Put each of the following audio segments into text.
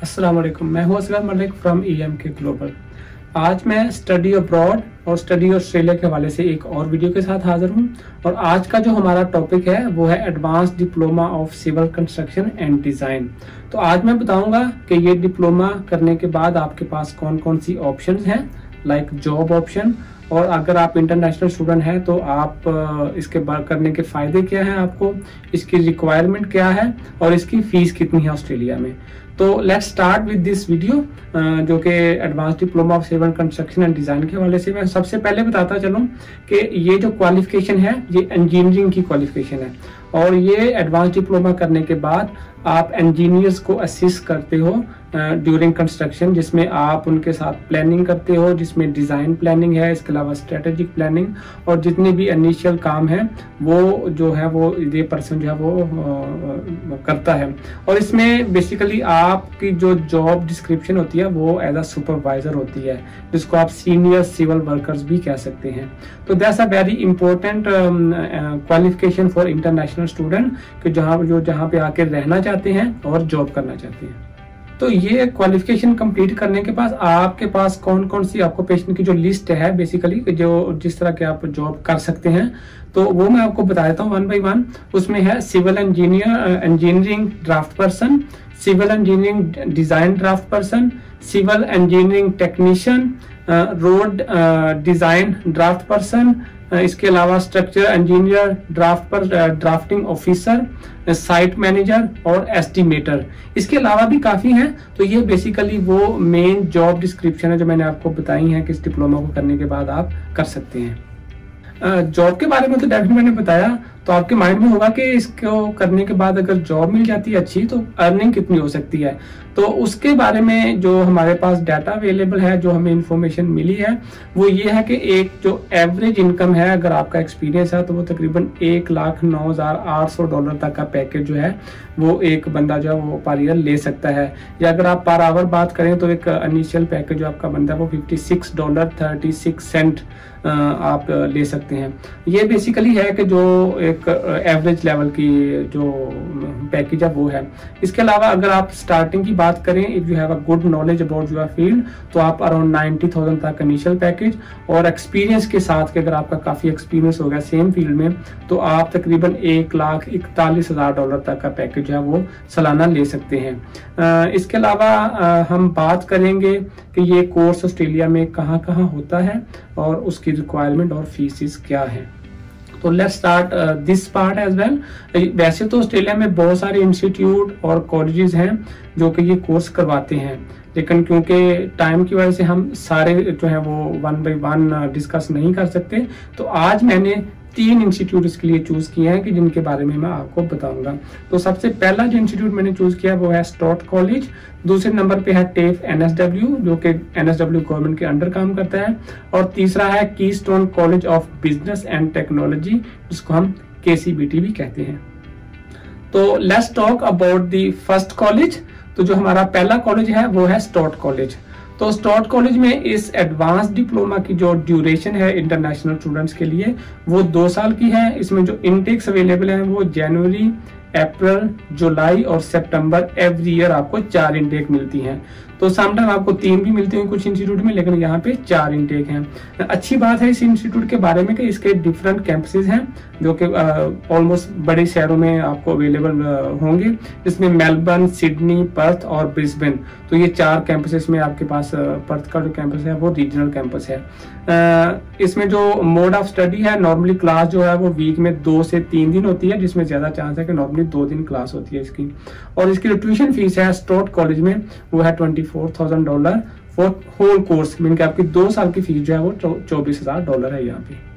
अस्सलाम वालेकुम। मैं हूं Asghar Malik from EMK global. आज मैं स्टडी अब्रॉड और स्टडी ऑस्ट्रेलिया के हवाले से एक और वीडियो के साथ हाजिर हूं। और आज का जो हमारा टॉपिक है वो है advance diploma of civil construction and design. तो आज मैं बताऊंगा कि ये डिप्लोमा करने के बाद आपके पास कौन कौन सी ऑप्शंस हैं, लाइक जॉब ऑप्शन, और अगर आप इंटरनेशनल स्टूडेंट हैं तो आप इसके करने के फ़ायदे क्या हैं, आपको इसकी रिक्वायरमेंट क्या है और इसकी फ़ीस कितनी है ऑस्ट्रेलिया में। तो let's start with this video जो कि advance diploma of civil construction and design के हवाले से। मैं सबसे पहले बताता चलूँ कि ये जो क्वालिफिकेशन है ये इंजीनियरिंग की क्वालिफिकेशन है, और ये एडवांस डिप्लोमा करने के बाद आप इंजीनियर्स को असिस्ट करते हो ड्यूरिंग कंस्ट्रक्शन, जिसमें आप उनके साथ प्लानिंग करते हो, जिसमें डिज़ाइन प्लानिंग है, इसके अलावा स्ट्रेटेजिक प्लानिंग, और जितने भी इनिशियल काम है वो जो है वो ये पर्सन जो है वो करता है। और इसमें बेसिकली आपकी जो जॉब डिस्क्रिप्शन होती है वो एज अ सुपरवाइजर होती है, जिसको आप सीनियर सिविल वर्कर्स भी कह सकते हैं। तो that's a very important qualification for international student कि जहाँ पे आके रहना चाहते हैं और जॉब करना चाहते हैं। तो ये क्वालिफिकेशन कंप्लीट करने के बाद आपके पास कौन कौन सी ऑक्यूपेशन की जो लिस्ट है बेसिकली जो जिस तरह के आप जॉब कर सकते हैं, तो वो मैं आपको बता देता हूँ वन बाय वन। उसमें है civil engineering draft person, civil engineering design draft person, civil engineering technician, road design draft person, इसके अलावा structure engineer drafting officer, site manager और एस्टिमेटर। इसके अलावा भी काफ़ी हैं। तो ये बेसिकली वो मेन जॉब डिस्क्रिप्शन है जो मैंने आपको बताई है कि इस डिप्लोमा को करने के बाद आप कर सकते हैं। जॉब के बारे में तो डेफिनेटली मैंने बताया, तो आपके माइंड में होगा कि इसको करने के बाद अगर जॉब मिल जाती है अच्छी तो अर्निंग कितनी हो सकती है। तो उसके बारे में जो हमारे पास डाटा अवेलेबल है, जो हमें इंफॉर्मेशन मिली है, वो ये है कि एक जो एवरेज इनकम है, अगर आपका एक्सपीरियंस है तो वो तकरीबन $1,09,800 तक का पैकेज जो है वो एक बंदा जो है वो पर ईयर ले सकता है। या अगर आप पर आवर बात करें तो एक इनिशियल पैकेज जो आपका बनता है वो $56.36 आप ले सकते हैं। ये बेसिकली है कि जो एक एवरेज लेवल की जो पैकेज है वो है। इसके अलावा अगर आप स्टार्टिंग की बात करें, if you have a good knowledge about your field, तो आप अराउंड 90,000 तक इनिशियल पैकेज, और एक्सपीरियंस के साथ कि अगर आपका काफ़ी एक्सपीरियंस हो गया सेम फील्ड में तो आप तकरीबन $1,41,000 तक का पैकेज जो है वो सालाना ले सकते हैं। इसके अलावा हम बात करेंगे कि ये कोर्स ऑस्ट्रेलिया में कहाँ कहाँ होता है और उसकी रिक्वायरमेंट और फीसिस क्या है। तो let's start this part as well. वैसे तो ऑस्ट्रेलिया में बहुत सारे इंस्टीट्यूट और कॉलेजेस हैं जो कि ये कोर्स करवाते हैं, लेकिन क्योंकि टाइम की वजह से हम सारे जो है वो वन बाय वन डिस्कस नहीं कर सकते, तो आज मैंने 3 इंस्टीट्यूट इसके लिए चूज किए हैं कि जिनके बारे में मैं आपको बताऊंगा। तो सबसे पहला जो इंस्टीट्यूट मैंने चूज किया वो है स्टॉट कॉलेज, दूसरे नंबर पे है टेफ NSW जो कि NSW गवर्नमेंट के अंडर काम करता है, और तीसरा है keystone college of business and technology जिसको हम KCBT भी कहते हैं। तो let's talk about the first college. तो जो हमारा पहला कॉलेज है वो है स्टॉट कॉलेज। तो स्टॉट कॉलेज में इस एडवांस डिप्लोमा की जो ड्यूरेशन है इंटरनेशनल स्टूडेंट्स के लिए वो 2 साल की है। इसमें जो इनटेक्स अवेलेबल हैं वो जनवरी, अप्रैल, जुलाई और सितंबर एवरी ईयर आपको 4 इनटेक मिलती हैं। तो समटाइम आपको 3 भी मिलते हैं कुछ इंस्टीट्यूट में, लेकिन यहाँ पे 4 इनटेक हैं। अच्छी बात है इस इंस्टीट्यूट के बारे में कि इसके डिफरेंट कैंपसेस हैं जो कि ऑलमोस्ट बड़े शहरों में आपको अवेलेबल होंगे, जिसमें मेलबर्न, सिडनी, पर्थ और ब्रिस्बेन। तो ये 4 कैंपसेस में आपके पास पर्थ का जो कैंपस है वो रीजनल कैंपस है। इसमें जो मोड ऑफ स्टडी है, नॉर्मली क्लास जो है वो वीक में 2 से 3 दिन होती है, जिसमें ज्यादा चांस है कि नॉर्मली 2 दिन क्लास होती है इसकी। और इसकी जो ट्यूशन फीस है स्टॉट कॉलेज में वो है $24,000 फॉर होल कोर्स, मीन कि आपकी 2 साल की फीस जो है वो $24,000 है यहाँ पे।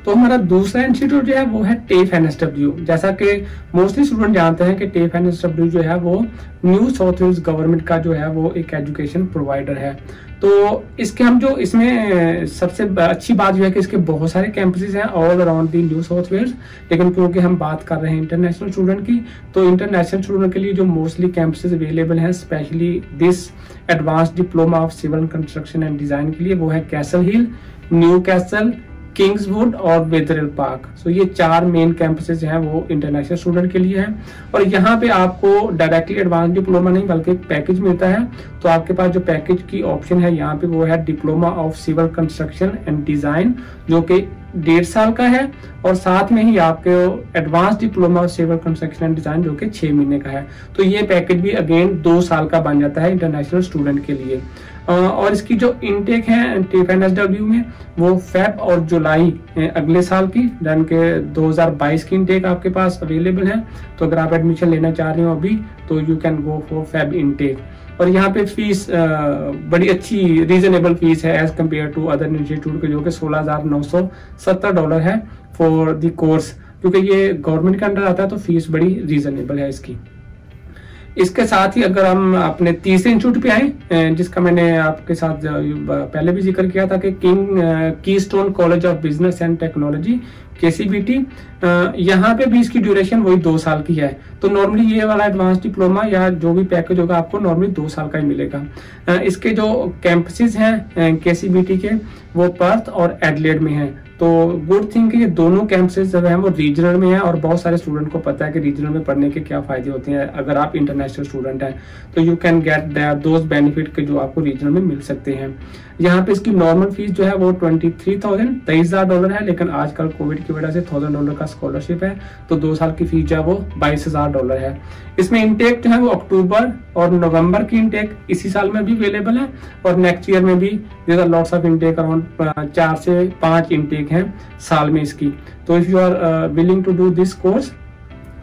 तो हमारा दूसरा इंस्टीट्यूट जो है वो है टेफ NSW। जैसा कि मोस्टली स्टूडेंट जानते हैं कि टेफ NSW जो है वो न्यू साउथ वेल्स गवर्नमेंट का जो है वो एक एजुकेशन प्रोवाइडर है। तो इसके हम जो इसमें सबसे अच्छी बात जो है कि इसके बहुत सारे कैंपसेस हैं all around the New South Wales, लेकिन क्योंकि हम बात कर रहे हैं इंटरनेशनल स्टूडेंट की, तो इंटरनेशनल स्टूडेंट के लिए जो मोस्टली कैंपसेस अवेलेबल हैं specially this advance diploma of civil construction and design के लिए वो है Castle Hill, Newcastle, Kingswood और वेदरल पार्क। सो ये 4 मेन कैंपसेस हैं वो इंटरनेशनल स्टूडेंट के लिए हैं। और यहाँ पे आपको डायरेक्टली एडवांस डिप्लोमा नहीं बल्कि एक पैकेज मिलता है। तो आपके पास जो पैकेज की ऑप्शन है यहाँ पे वो है diploma of civil construction and design, जो कि 1.5 साल का है, और साथ में ही आपके advance diploma of civil construction and design जो कि 6 महीने का है। तो ये पैकेज भी अगेन 2 साल का बन जाता है इंटरनेशनल स्टूडेंट के लिए। और इसकी जो इनटेक है TFNSW में वो फेब और जुलाई अगले साल की यानी कि 2022 की इनटेक आपके पास अवेलेबल है। तो अगर आप एडमिशन लेना चाह रहे हो अभी तो you can go for Feb intake. और यहाँ पे फीस बड़ी अच्छी रीजनेबल फीस है as compare to other institute के, जो कि $16,970 है फॉर द कोर्स, क्योंकि ये गवर्नमेंट के अंडर आता है तो फीस बड़ी रीजनेबल है इसकी। इसके साथ ही अगर हम अपने तीसरे इंस्टीट्यूट पे आए जिसका मैंने आपके साथ पहले भी जिक्र किया था कि keystone college of business and technology KCBT, यहाँ पे भी इसकी ड्यूरेशन वही 2 साल की है। तो नॉर्मली ये वाला एडवांस डिप्लोमा या जो भी पैकेज होगा आपको नॉर्मली 2 साल का ही मिलेगा। इसके जो कैंपसेस हैं KCBT के वो पर्थ और एडलेड में हैं। तो गुड थिंग कि ये दोनों कैंपसेस जो है वो रीजनल में है, और बहुत सारे स्टूडेंट को पता है कि रीजनल में पढ़ने के क्या फायदे होते हैं। अगर आप इंटरनेशनल स्टूडेंट हैं तो you can get those benefit के जो आपको रीजनल में मिल सकते हैं। यहाँ पे इसकी नॉर्मल फीस जो है वो $23,000 है, लेकिन आजकल कोविड की वजह से $1,000 का स्कॉलरशिप है, तो 2 साल की फीस जो है वो $22,000 है। इसमें इनटेक जो है वो अक्टूबर और नवंबर की इनटेक इसी साल में भी अवेलेबल है, और नेक्स्ट ईयर में भी there are lots of intake, around 4 से 5 इनटेक है साल में इसकी। तो if you are willing to do this course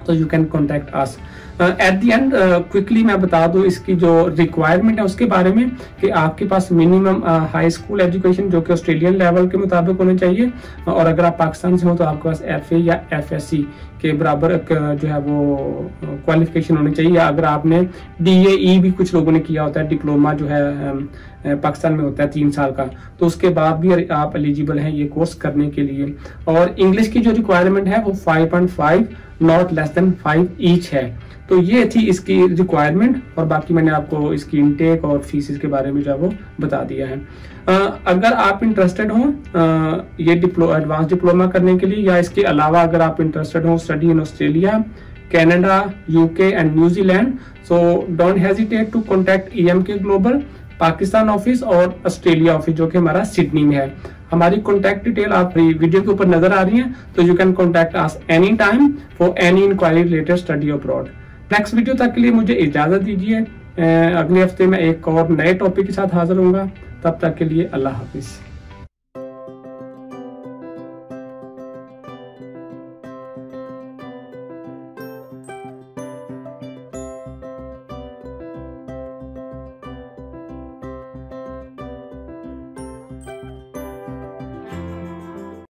तो you can contact us. At the end quickly मैं बता दूं इसकी जो रिक्वायरमेंट है उसके बारे में कि आपके पास मिनिमम हाई स्कूल एजुकेशन जो कि ऑस्ट्रेलियन लेवल के मुताबिक होने चाहिए, और अगर आप पाकिस्तान से हो तो आपके पास FA या FSC के बराबर जो है वो क्वालिफिकेशन होनी चाहिए, या अगर आपने DAE भी कुछ लोगों ने किया होता है, डिप्लोमा जो है पाकिस्तान में होता है 3 साल का, तो उसके बाद भी आप एलिजिबल हैं ये कोर्स करने के लिए। और इंग्लिश की जो रिक्वायरमेंट है वो 5.5 नॉट लेस देन 5 ईच है। तो ये थी इसकी रिक्वायरमेंट, और बाकी मैंने आपको इसकी इनटेक और फीस के बारे में जो है वो बता दिया है। अगर आप इंटरेस्टेड हो ये एडवांस डिप्लोमा करने के लिए, या इसके अलावा अगर आप इंटरेस्टेड हो study in Australia, Canada, UK and New Zealand, so don't hesitate to contact EMK global Pakistan office और ऑस्ट्रेलिया ऑफिस जो कि हमारा सिडनी में है। हमारी कॉन्टैक्ट डिटेल आप वीडियो के ऊपर नजर आ रही है, तो you can contact us any time for any inquiry related study abroad. Next video तक के लिए मुझे इजाजत दीजिए। अगले हफ्ते में एक और नए टॉपिक के साथ हाजिर होऊंगा। तब तक के लिए अल्लाह हाफिज।